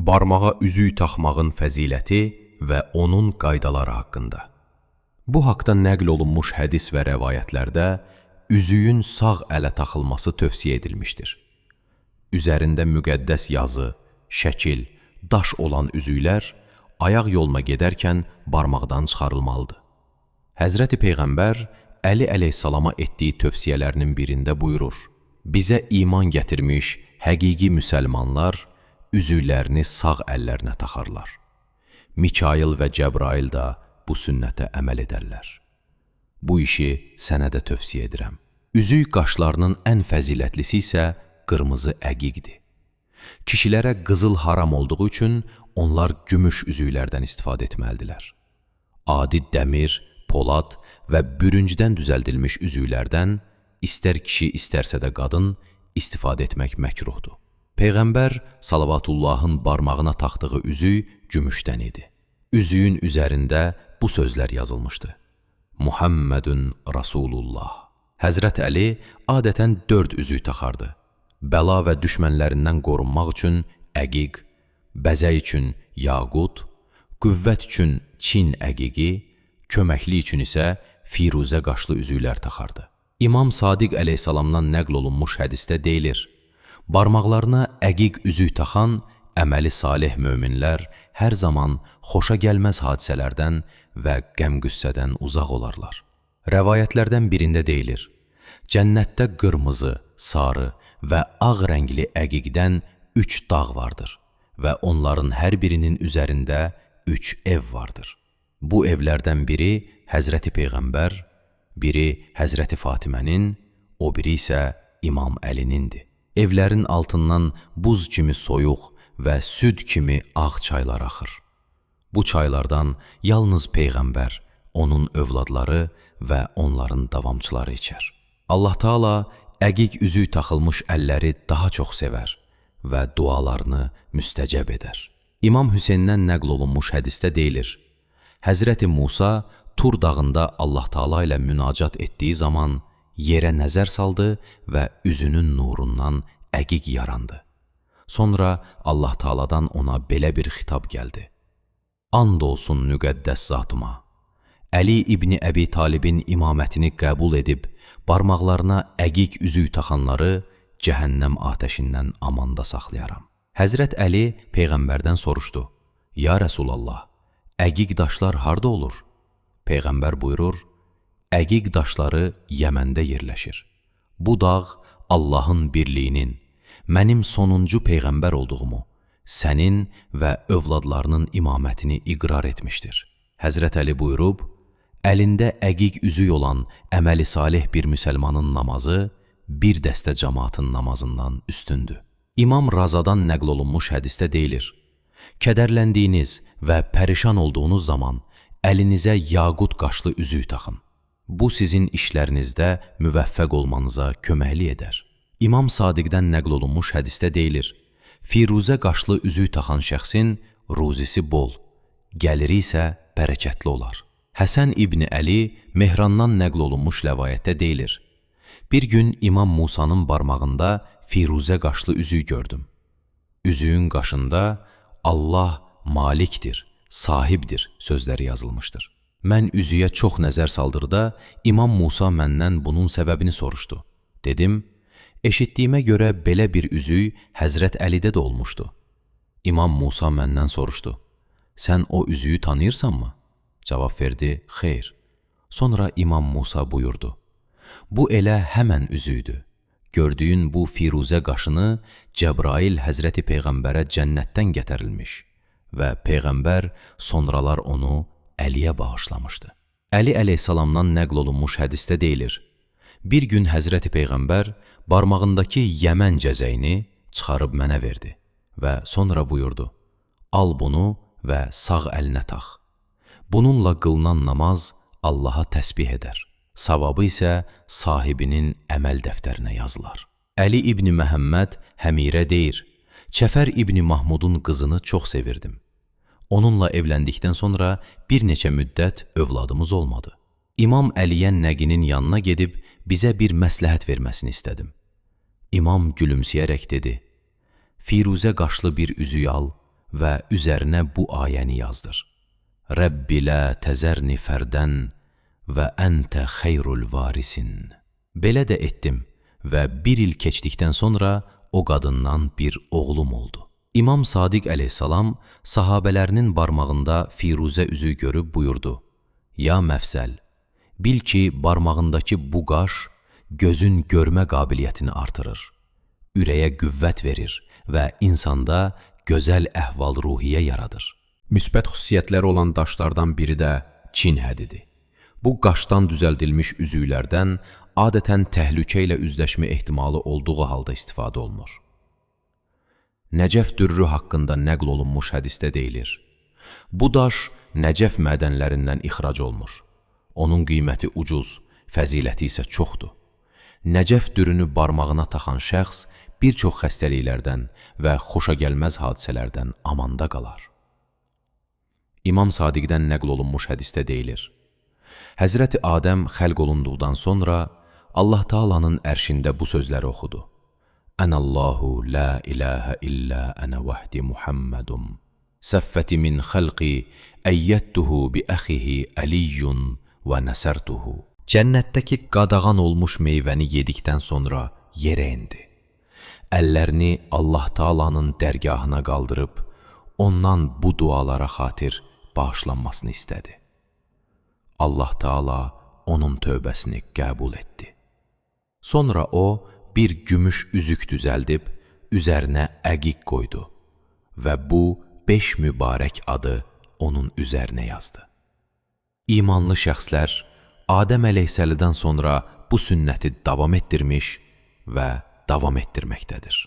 Barmağa üzük taxmağın fəziləti və onun qaydaları haqqında. Bu haqda nəql olunmuş hədis və rəvayətlərdə üzüyün sağ ələ taxılması tövsiyə edilmişdir. Üzərində müqəddəs yazı, şəkil, daş olan üzüklər ayaq yoluna gedərkən barmaqdan çıxarılmalıdır. Həzrəti Peyğəmbər Əli əleyhissalama etdiyi tövsiyələrinin birində buyurur: bizə iman gətirmiş həqiqi müsəlmanlar üzüklərini sağ əllərinə taxarlar. Mikail və Cəbrail da bu sünnətə əməl edərlər. Bu işi sənə də tövsiyə edirəm. Üzük qaşlarının ən fəzilətlisi isə qırmızı əqiqdir. Kişilərə qızıl haram olduğu üçün onlar gümüş üzüklərdən istifadə etməlidirlər. Adi dəmir, polad və bürüncdən düzəldilmiş üzüklərdən istər kişi, istərsə də qadın istifadə etmək məkruhdur. Peyğəmbər salavatullahın barmağına taxdığı üzük gümüşdən idi. Üzüyün üzərində bu sözlər yazılmışdı: Muhammedun Rasulullah. Həzrət Əli adətən 4 üzük taxardı. Bəla və düşmənlərindən qorunmaq üçün əqiq, bəzək üçün yaqut, qüvvət üçün Çin əqiqi, köməkli üçün isə firuzə qaşlı üzüklər taxardı. İmam Sadiq əleyhissalamdan nəql olunmuş hədisdə deyilir: barmaqlarına əqiq üzük taxan əməli salih möminlər hər zaman xoşa gəlməz hadisələrdən və qəm-qüssədən uzaq olarlar. Rəvayətlərdən birində deyilir: cənnətdə qırmızı, sarı və ağ rəngli əqiqdən 3 dağ vardır və onların hər birinin üzərində 3 ev vardır. Bu evlərdən biri Həzrəti Peyğəmbər, biri Həzrəti Fatimənin, o biri isə İmam Əlinindir. Evlərin altından buz kimi soyuq və süd kimi ağ çaylar axır. Bu çaylardan yalnız Peyğəmbər, onun övladları və onların davamçıları içər. Allah Taala əqiq üzük taxılmış əlləri daha çox sevər və dualarını müstəcəb edər. İmam Hüseyndən nəql olunmuş hədisdə deyilir: Həzrəti Musa Tur dağında Allah Taala ilə münacat etdiyi zaman yerə nəzər saldı və üzünün nurundan əqiq yarandı. Sonra Allah Taaladan ona belə bir xitab gəldi: And olsun müqəddəs zatıma, Əli İbni Əbi Talibin imamətini qəbul edib, barmaqlarına əqiq üzük taxanları cəhənnəm atəşindən amanda saxlayaram. Həzrət Əli Peyğəmbərdən soruşdu: Ya Rəsulallah, əqiq daşlar harda olur? Peyğəmbər buyurur: əqiq daşları Yəməndə yerləşir. Bu dağ Allahın birliyinin, mənim sonuncu Peyğəmbər olduğumu, sənin və övladlarının imamətini iqrar etmişdir. Həzrət Əli buyurub, əlində əqiq üzük olan əməli salih bir müsəlmanın namazı bir dəstə cəmaatın namazından üstündür. İmam Razadan nəql olunmuş hədisdə deyilir: kədərləndiyiniz və pərişan olduğunuz zaman əlinizə yaqut qaşlı üzük taxın. Bu sizin işlərinizdə müvəffəq olmanıza köməkli edər. İmam Sadiqdən nəql olunmuş hədisdə deyilir: firuzə qaşlı üzük taxan şəxsin ruzisi bol, gəliri isə bərəkətli olar. Həsən İbni Əli Mehrandan nəql olunmuş rəvayətdə deyilir: bir gün İmam Musanın barmağında firuzə qaşlı üzük gördüm. Üzüyün qaşında Allah malikdir, sahibdir sözləri yazılmışdır. Mən üzüyə çox nəzər saldırda İmam Musa məndən bunun səbəbini soruşdu. Dedim: eşitdiyimə görə belə bir üzük Həzrət Əlidə də olmuşdu. İmam Musa məndən soruşdu: sən o üzüyü tanıyırsanmı? Cavab verdi: xeyr. Sonra İmam Musa buyurdu: bu elə həmən üzüydü. Gördüyün bu firuzə qaşını Cəbrail Həzrəti Peyğəmbərə cənnətdən gətirilmiş və Peyğəmbər sonralar onu Əliyə bağışlamışdı. Əli əleyhissalamdan nəql olunmuş hədisdə deyilir: bir gün Həzrəti Peyğəmbər barmağındakı Yəmən cəzəyini çıxarıb mənə verdi və sonra buyurdu: al bunu və sağ əlinə tax. Bununla qılınan namaz Allaha təsbih edər. Savabı isə sahibinin əməl dəftərinə yazılar. Əli İbni Məhəmməd Həmirə deyir: Çəfər İbni Mahmudun qızını çox sevirdim. Onunla evləndikdən sonra bir neçə müddət övladımız olmadı. İmam Əliyə Nəqinin yanına gedib bizə bir məsləhət verməsini istədim. İmam gülümsəyərək dedi: firuzə qaşlı bir üzüyü al və üzərinə bu ayəni yazdır. Rəbbi lə təzərni fərdən və əntə xeyrul varisin. Belə də etdim və 1 il keçdikdən sonra o qadından bir oğlum oldu. İmam Sadiq əleyhissalam sahabələrinin barmağında firuzə üzüyü görüb buyurdu: Ya məfsəl, bil ki, barmağındakı bu qaş gözün görmə qabiliyyətini artırır, ürəyə qüvvət verir və insanda gözəl əhval-ruhiyyə yaradır. Müsbət xüsusiyyətləri olan daşlardan biri də Çin hədidir. Bu qaşdan düzəldilmiş üzüklərdən adətən təhlükə ilə üzləşmə ehtimalı olduğu halda istifadə olunur. Nəcəf dürrü haqqında nəql olunmuş hədisdə deyilir: Bu daş Nəcəf mədənlərindən ixrac olunur. Onun qiyməti ucuz, fəziləti isə çoxdur. Nəcəf dürünü barmağına taxan şəxs bir çox xəstəliklərdən və xoşagəlməz hadisələrdən amanda qalar. İmam Sadiqdən nəql olunmuş hədisdə deyilir: Həzrəti Adəm xəlq olunduqdan sonra Allah Taala'nın ərşində bu sözləri oxudu: Ənəllahu la ilahə illə ənə vəhdi Muhammedum. Səffəti min xəlqi əyyəttuhu bi əxihi əliyyun və nəsərtuhu. Cənnətdəki qadağan olmuş meyvəni yedikdən sonra yerə indi. Əllərini Allah Taala'nın dərgahına qaldırıb, ondan bu dualara xatir bağışlanmasını istədi. Allah Taala onun tövbəsini qəbul etdi. Sonra o, bir gümüş üzük düzəldib, üzərinə əqiq qoydu və bu 5 mübarək adı onun üzərinə yazdı. İmanlı şəxslər Adəm əleyhissalamdan sonra bu sünnəti davam etdirmiş və davam etdirməkdədir.